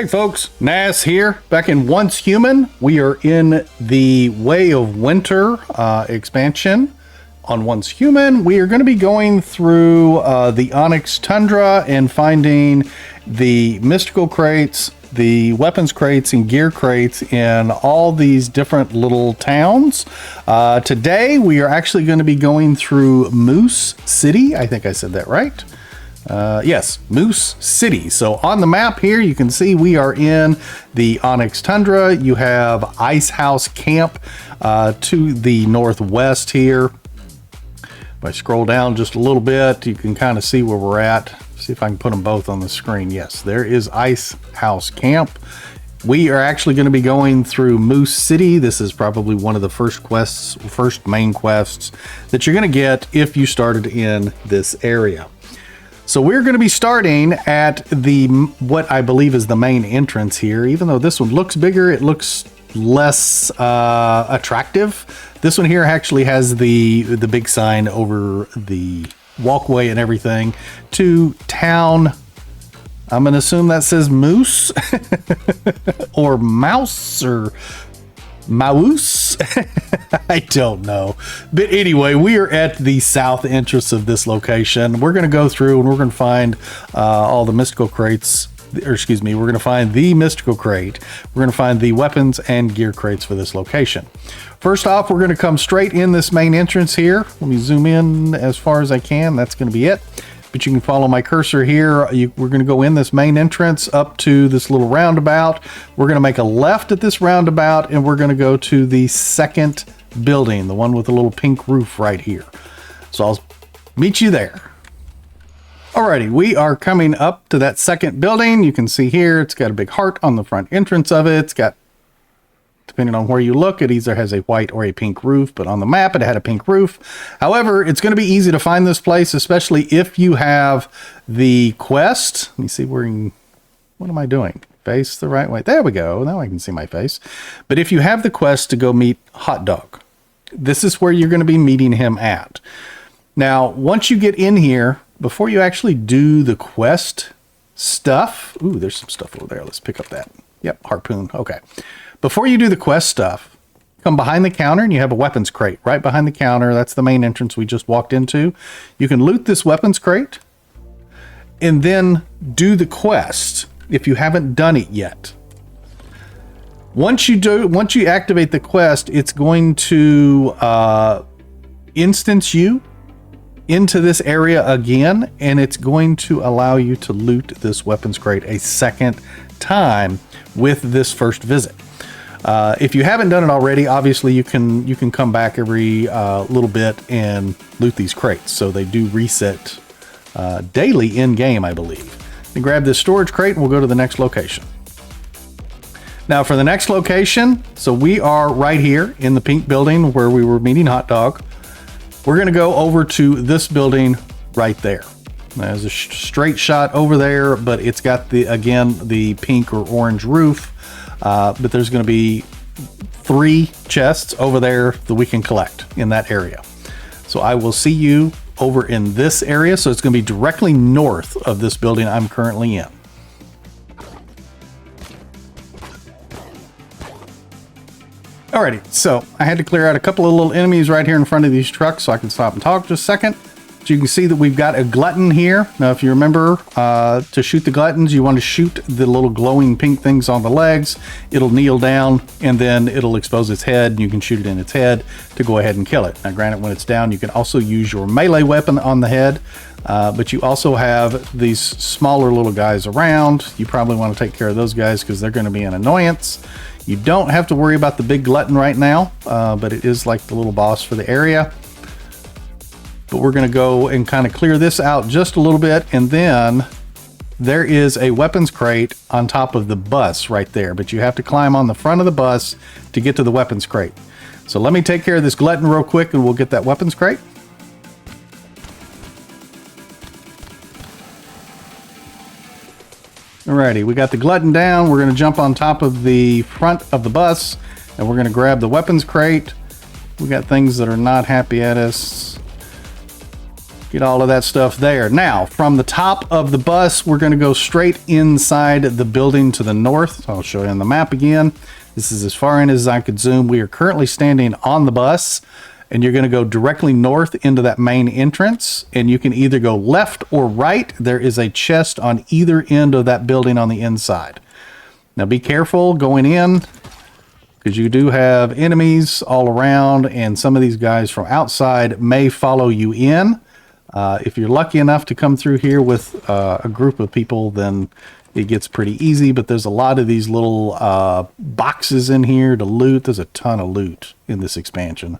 Hey folks, Nas here, back in Once Human. We are in the Way of Winter expansion on Once Human. We are going to be going through the Onyx Tundra and finding the mystical crates, the weapons crates and gear crates in all these different little towns. Today we are actually going to be going through Moose City. I think I said that right. Yes, Moose City. So on the map here, you can see we are in the Onyx Tundra. You have Ice House Camp to the northwest here. If I scroll down just a little bit, you can kind of see where we're at. See if I can put them both on the screen. Yes, there is Ice House Camp. We are actually going to be going through Moose City. This is probably one of the first main quests that you're going to get if you started in this area. So we're going to be starting at what I believe is the main entrance here. Even though this one looks bigger, it looks less attractive. This one here actually has the big sign over the walkway and everything to town. I'm going to assume that says Moose or Mouse or Mouse. I don't know. But anyway, we are at the south entrance of this location. We're going to go through and we're going to find all the mystical crates. Or excuse me, we're going to find the mystical crate. We're going to find the weapons and gear crates for this location. First off, we're going to come straight in this main entrance here. Let me zoom in as far as I can. That's going to be it. But you can follow my cursor here. We're going to go in this main entrance up to this little roundabout. We're going to make a left at this roundabout and we're going to go to the second building, the one with the little pink roof right here. So I'll meet you there. Alrighty, we are coming up to that second building. You can see here, it's got a big heart on the front entrance of it. It's got, depending on where you look, it either has a white or a pink roof, but on the map it had a pink roof. However, it's going to be easy to find this place, especially if you have the quest. Let me see where, what am I doing? Face the right way. There we go. Now I can see my face. But if you have the quest to go meet Hot Dog, this is where you're going to be meeting him at. Now, once you get in here, before you actually do the quest stuff, ooh, there's some stuff over there. Let's pick up that. Yep, harpoon. Okay. Before you do the quest stuff, come behind the counter and you have a weapons crate right behind the counter. That's the main entrance we just walked into. You can loot this weapons crate and then do the quest if you haven't done it yet. Once you activate the quest, it's going to instance you into this area again, and it's going to allow you to loot this weapons crate a second time with this first visit. If you haven't done it already, obviously you can come back every little bit and loot these crates. So they do reset daily in game, I believe. And grab this storage crate and we'll go to the next location. Now for the next location, so we are right here in the pink building where we were meeting Hot Dog. We're going to go over to this building right there. There's a straight shot over there, but it's got the pink or orange roof. But there's going to be 3 chests over there that we can collect in that area. So I will see you over in this area. So it's going to be directly north of this building I'm currently in. Alrighty, so I had to clear out a couple of little enemies right here in front of these trucks so I can stop and talk just a second. So you can see that we've got a glutton here. Now, if you remember, to shoot the gluttons, you want to shoot the little glowing pink things on the legs. It'll kneel down and then it'll expose its head and you can shoot it in its head to go ahead and kill it. Now, granted, when it's down, you can also use your melee weapon on the head, but you also have these smaller little guys around. You probably want to take care of those guys because they're going to be an annoyance. You don't have to worry about the big glutton right now, but it is like the little boss for the area. But we're going to go and kind of clear this out just a little bit. And then there is a weapons crate on top of the bus right there. But you have to climb on the front of the bus to get to the weapons crate. So let me take care of this glutton real quick and we'll get that weapons crate. Alrighty, we got the glutton down. We're going to jump on top of the front of the bus and we're going to grab the weapons crate. We got things that are not happy at us. Get all of that stuff there. Now, from the top of the bus, we're going to go straight inside the building to the north. So I'll show you on the map again. This is as far in as I could zoom. We are currently standing on the bus, and you're going to go directly north into that main entrance, and you can either go left or right. There is a chest on either end of that building on the inside. Now, be careful going in, because you do have enemies all around, and some of these guys from outside may follow you in. If you're lucky enough to come through here with a group of people, then it gets pretty easy, but there's a lot of these little boxes in here to loot. There's a ton of loot in this expansion.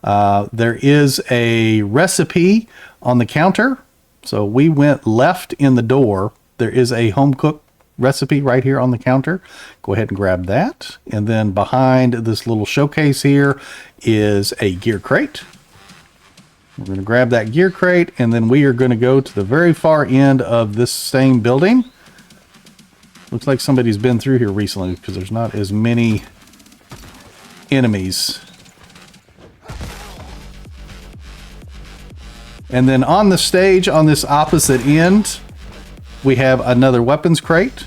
There is a recipe on the counter. So we went left in the door. There is a home cooked recipe right here on the counter. Go ahead and grab that. And then behind this little showcase here is a gear crate. We're going to grab that gear crate, and then we are going to go to the very far end of this same building. Looks like somebody's been through here recently because there's not as many enemies. And then on the stage on this opposite end, we have another weapons crate.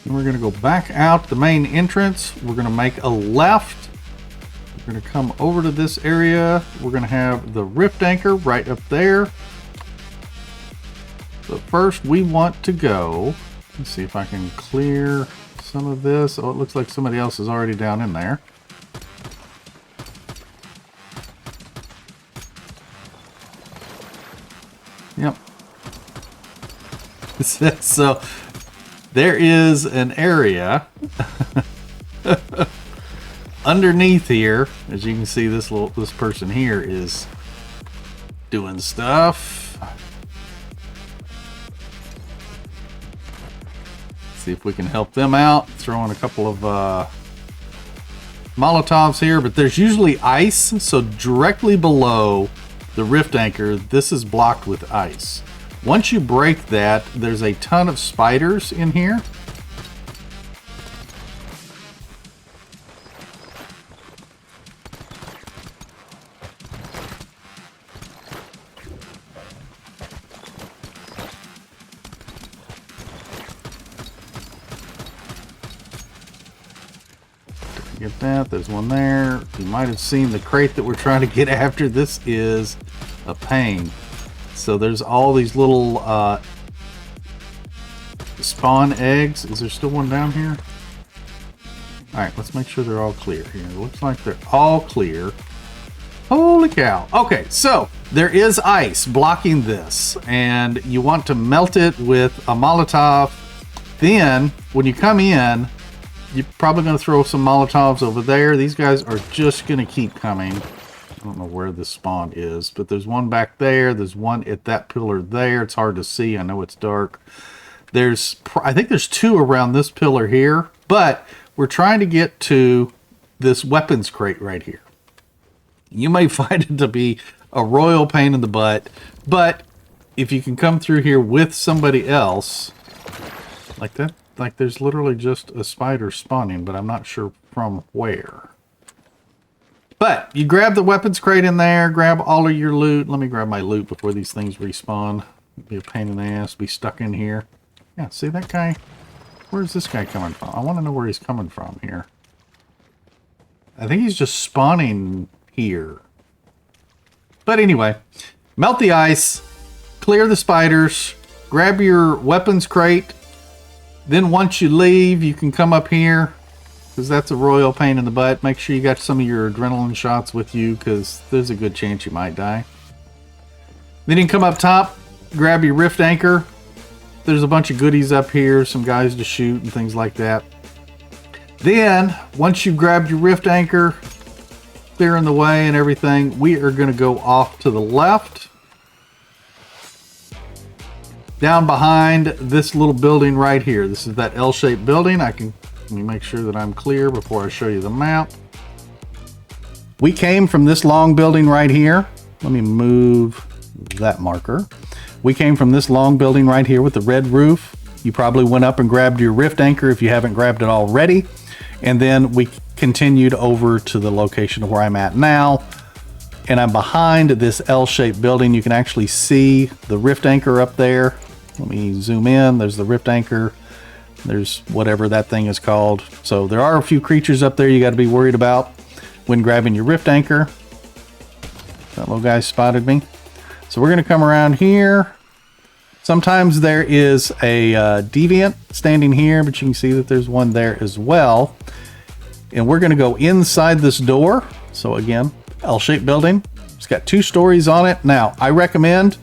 And we're going to go back out the main entrance. We're going to make a left. We're going to come over to this area. We're going to have the rift anchor right up there. But first we want to go, let's see if I can clear some of this. Oh, it looks like somebody else is already down in there. Yep. So there is an area underneath here. As you can see, this person here is doing stuff. See if we can help them out. Throwing a couple of Molotovs here, but there's usually ice. So directly below the rift anchor, this is blocked with ice. Once you break that, there's a ton of spiders in here. Get that. There's one there. You might have seen the crate that we're trying to get after. This is a pain. So there's all these little spawn eggs. Is there still one down here? All right, let's make sure they're all clear here. It looks like they're all clear. Holy cow. Okay, so there is ice blocking this, and you want to melt it with a Molotov. Then when you come in, you're probably going to throw some Molotovs over there. These guys are just going to keep coming. I don't know where this spawn is, but there's one back there. There's one at that pillar there. It's hard to see. I know it's dark. I think there's two around this pillar here, but we're trying to get to this weapons crate right here. You may find it to be a royal pain in the butt, but if you can come through here with somebody else like that, like there's literally just a spider spawning, but I'm not sure from where. But you grab the weapons crate in there, grab all of your loot. Let me grab my loot before these things respawn. It'd be a pain in the ass to be stuck in here. Yeah, see that guy? Where's this guy coming from? I want to know where he's coming from here. I think he's just spawning here. But anyway, melt the ice, clear the spiders, grab your weapons crate. Then once you leave, you can come up here, because that's a royal pain in the butt. Make sure you got some of your adrenaline shots with you, because there's a good chance you might die. Then you can come up top, grab your rift anchor. There's a bunch of goodies up here, some guys to shoot and things like that. Then, once you've grabbed your rift anchor, clearing the way and everything, we are going to go off to the left. Down behind this little building right here. This is that L-shaped building. Let me make sure that I'm clear before I show you the map. We came from this long building right here. Let me move that marker. We came from this long building right here with the red roof. You probably went up and grabbed your rift anchor if you haven't grabbed it already. And then we continued over to the location of where I'm at now. And I'm behind this L-shaped building. You can actually see the rift anchor up there. Let me zoom in. There's the rift anchor. There's whatever that thing is called. So there are a few creatures up there you got to be worried about when grabbing your rift anchor. That little guy spotted me. So we're going to come around here. Sometimes there is a deviant standing here, but you can see that there's one there as well. And we're going to go inside this door. So again, L-shaped building. It's got 2 stories on it. Now, I recommend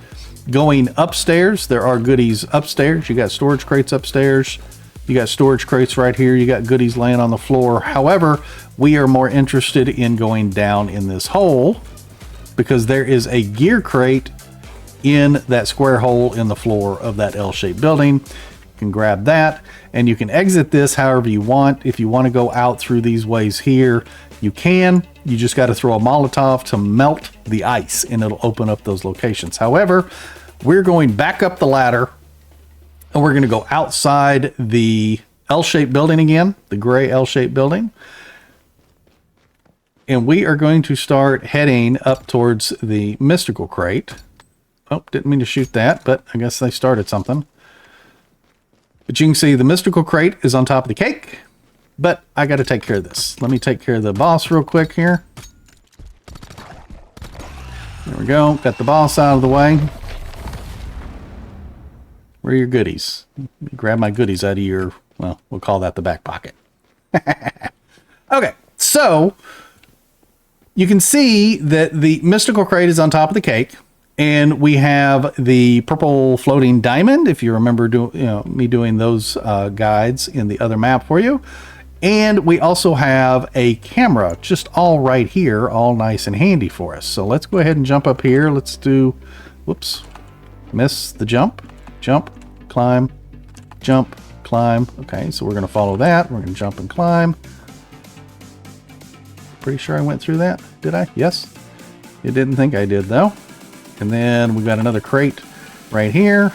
going upstairs. There are goodies upstairs. You got storage crates upstairs. You got storage crates right here. You got goodies laying on the floor. However, we are more interested in going down in this hole because there is a gear crate in that square hole in the floor of that L-shaped building. You can grab that and you can exit this however you want. If you want to go out through these ways here, you can. You just got to throw a Molotov to melt the ice and it'll open up those locations. However, we're going back up the ladder and we're going to go outside the L-shaped building again, the gray L-shaped building. And we are going to start heading up towards the mystical crate. Oh, didn't mean to shoot that, but I guess they started something. But you can see the mystical crate is on top of the cake. But I got to take care of this. Let me take care of the boss real quick here. There we go. Got the boss out of the way. Where are your goodies? Grab my goodies out of your, well, we'll call that the back pocket. Okay, so you can see that the mystical crate is on top of the cake. And we have the purple floating diamond, if you remember me doing those guides in the other map for you. And we also have a camera just all right here, all nice and handy for us. So let's go ahead and jump up here. Let's do, whoops, miss the jump, climb, jump, climb. Okay, so we're going to follow that. We're going to jump and climb. Pretty sure I went through that. Did I? Yes. You didn't think I did though. And then we've got another crate right here.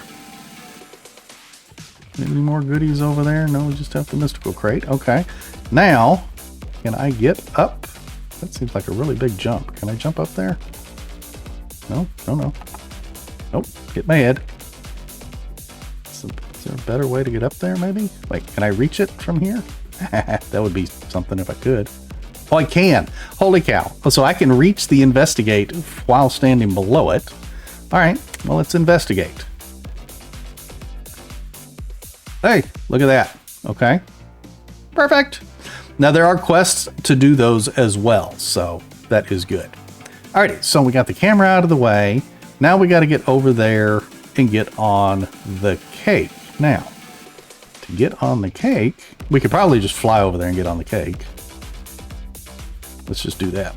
Any more goodies over there? No, we just have the mystical crate. Okay. Now, can I get up? That seems like a really big jump. Can I jump up there? No. Nope. Get my head. Is there a better way to get up there, maybe? Wait, can I reach it from here? That would be something if I could. Oh, I can. Holy cow. So I can reach the investigate while standing below it. All right. Well, let's investigate. Hey, look at that. Okay. Perfect. Now, there are quests to do those as well, so that is good. Alrighty, so we got the camera out of the way. Now we got to get over there and get on the cake. Now, to get on the cake, we could probably just fly over there and get on the cake. Let's just do that.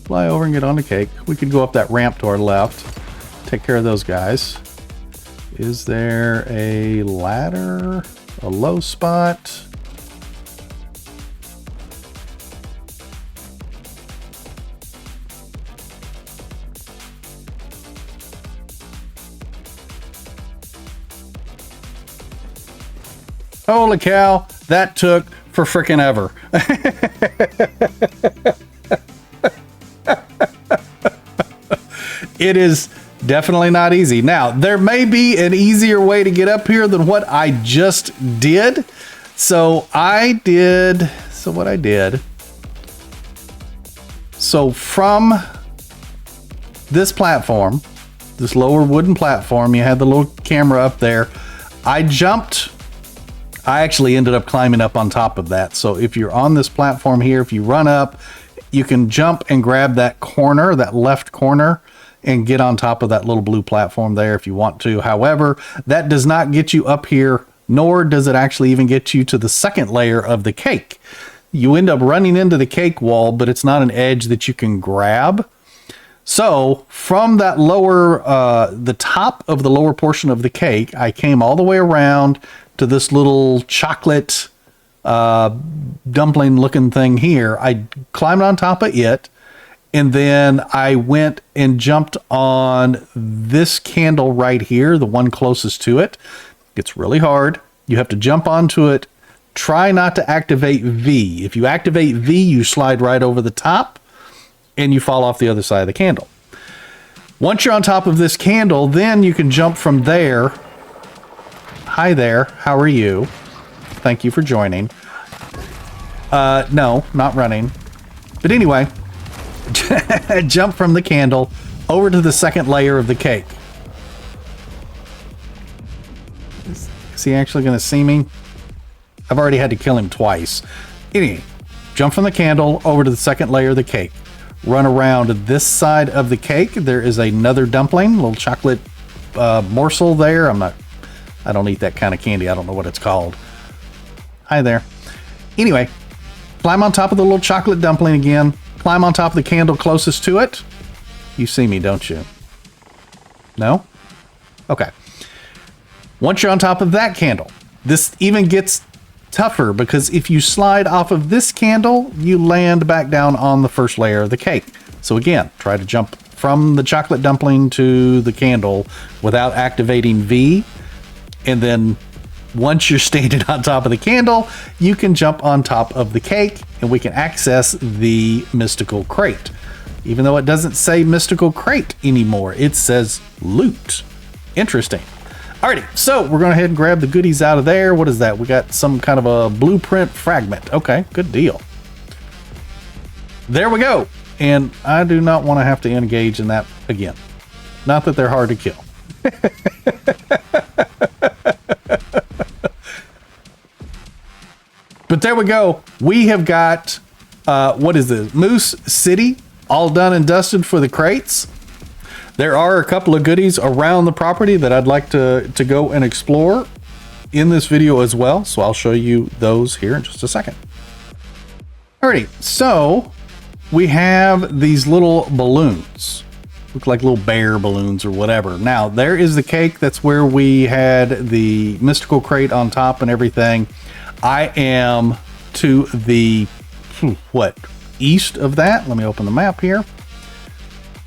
Fly over and get on the cake. We could go up that ramp to our left, take care of those guys. Is there a ladder? A low spot? Holy cow, that took for frickin' ever. It is definitely not easy. Now, there may be an easier way to get up here than what I just did. So what I did. So from this platform, this lower wooden platform, you had the little camera up there. I jumped. I actually ended up climbing up on top of that. So if you're on this platform here, if you run up, you can jump and grab that corner, that left corner, and get on top of that little blue platform there if you want to. However, that does not get you up here, nor does it actually even get you to the second layer of the cake. You end up running into the cake wall, but it's not an edge that you can grab. So from that lower, the top of the lower portion of the cake, I came all the way around to this little chocolate dumpling looking thing here. I climbed on top of it, and then I went and jumped on this candle right here, the one closest to it. It's really hard. You have to jump onto it, try not to activate V. If you activate V, you slide right over the top and you fall off the other side of the candle. Once you're on top of this candle, then you can jump from there. Hi there, how are you? Thank you for joining. No, not running. But anyway, jump from the candle over to the second layer of the cake. Is he actually going to see me? I've already had to kill him twice. Anyway, jump from the candle over to the second layer of the cake. Run around this side of the cake. There is another dumpling, little chocolate morsel there. I don't eat that kind of candy. I don't know what it's called. Hi there. Anyway, climb on top of the little chocolate dumpling again. Climb on top of the candle closest to it. You see me, don't you? No? Okay. Once you're on top of that candle, this even gets tougher because if you slide off of this candle, you land back down on the first layer of the cake. So again, try to jump from the chocolate dumpling to the candle without activating V. And then once you're standing on top of the candle, you can jump on top of the cake and we can access the mystical crate. Even though it doesn't say mystical crate anymore, it says loot. Interesting. Alrighty, so we're going to head and grab the goodies out of there. What is that? We got some kind of a blueprint fragment. Okay, good deal. There we go. And I do not want to have to engage in that again. Not that they're hard to kill. But there we go. We have got, what is this? Moose City, all done and dusted for the crates. There are a couple of goodies around the property that I'd like to go and explore in this video as well. So I'll show you those here in just a second. Alrighty, so we have these little balloons. Look like little bear balloons or whatever. Now, there is the cake. That's where we had the mystical crate on top and everything. I am to the, east of that. Let me open the map here.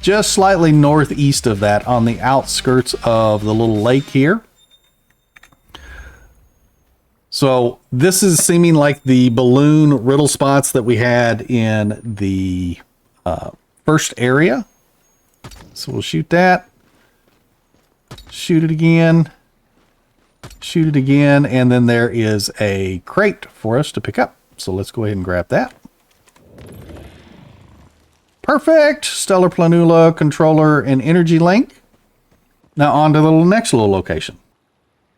Just slightly northeast of that on the outskirts of the little lake here. So this is seeming like the balloon riddle spots that we had in the first area. So we'll shoot that. Shoot it again. Shoot it again. And then there is a crate for us to pick up. So let's go ahead and grab that. Perfect. Stellar Planula, controller, and energy link. Now on to the next little location.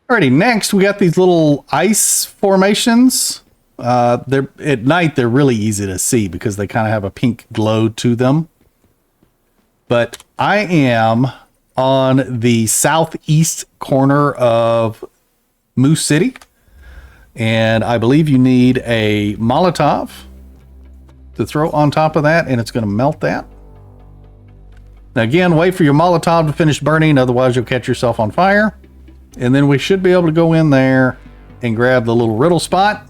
Alrighty, next we got these little ice formations. They're at night, they're really easy to see because they kind of have a pink glow to them. But I am on the southeast corner of Moose City. And I believe you need a Molotov to throw on top of that, and it's going to melt that. Now again, wait for your Molotov to finish burning, otherwise you'll catch yourself on fire. And then we should be able to go in there and grab the little riddle spot.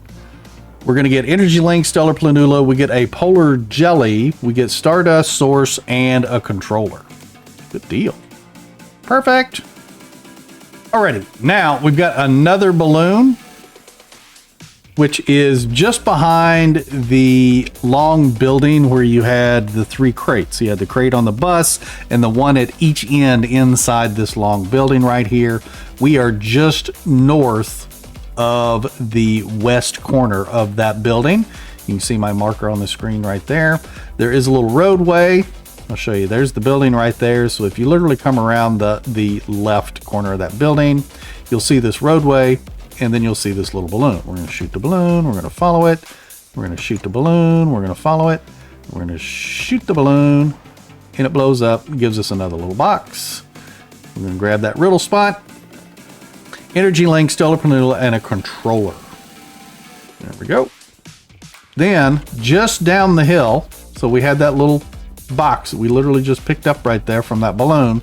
We're going to get energy link, stellar planula, we get a polar jelly, we get stardust source, and a controller. Good deal. Perfect. Alrighty, now we've got another balloon, which is just behind the long building where you had the three crates. You had the crate on the bus and the one at each end inside this long building right here. We are just north of the west corner of that building. You can see my marker on the screen right there. There is a little roadway. I'll show you. There's the building right there. So if you literally come around the left corner of that building, you'll see this roadway. And then you'll see this little balloon. We're going to shoot the balloon. We're going to follow it. We're going to shoot the balloon. We're going to follow it. We're going to shoot the balloon. And it blows up. It gives us another little box. We're going to grab that riddle spot. Energy link, stellar planula, and a controller. There we go. Then, just down the hill, so we had that little box that we literally just picked up right there from that balloon.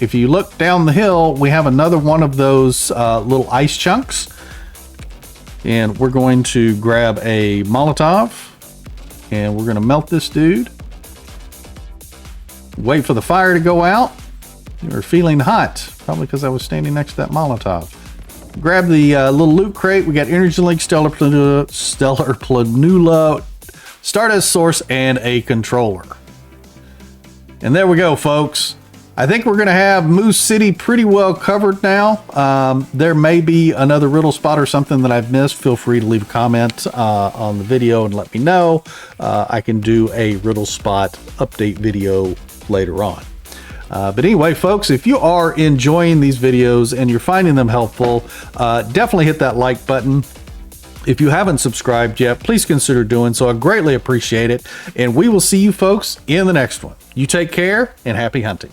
If you look down the hill, we have another one of those little ice chunks. And we're going to grab a Molotov. And we're going to melt this dude. Wait for the fire to go out. You're feeling hot. Probably because I was standing next to that Molotov. grab the little loot crate. We got Energy Link, Stellar Planula, Stardust Source, and a controller. And there we go, folks. I think we're going to have Moose City pretty well covered now. There may be another riddle spot or something that I've missed. Feel free to leave a comment on the video and let me know. I can do a riddle spot update video later on. But anyway, folks, if you are enjoying these videos and you're finding them helpful, definitely hit that like button. If you haven't subscribed yet, please consider doing so. I greatly appreciate it. And we will see you folks in the next one. You take care and happy hunting.